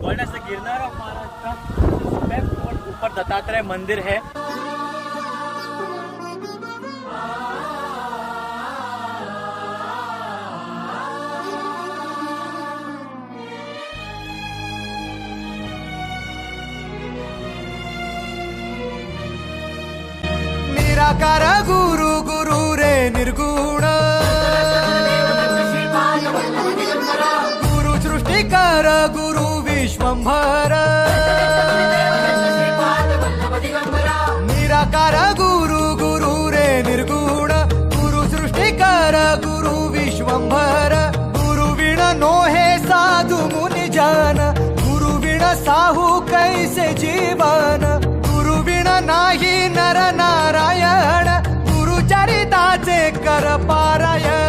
World say Girnar of Maharashtra ऊपर दत्तात्रेय मंदिर है। निराकार गुरु गुरु रे निर्गुण गुरु सृष्टिकर गुरु विश्वंभर निराकार गुरु गुरु रे निर्गुण गुरु सृष्टिकर गुरु विश्वंभर गुरु विण नोहे साधु मुनि जन गुरु विण साहू कैसे जीवन गुरु विण नाही नर नारायण गुरुचरिताचे कर पारायण।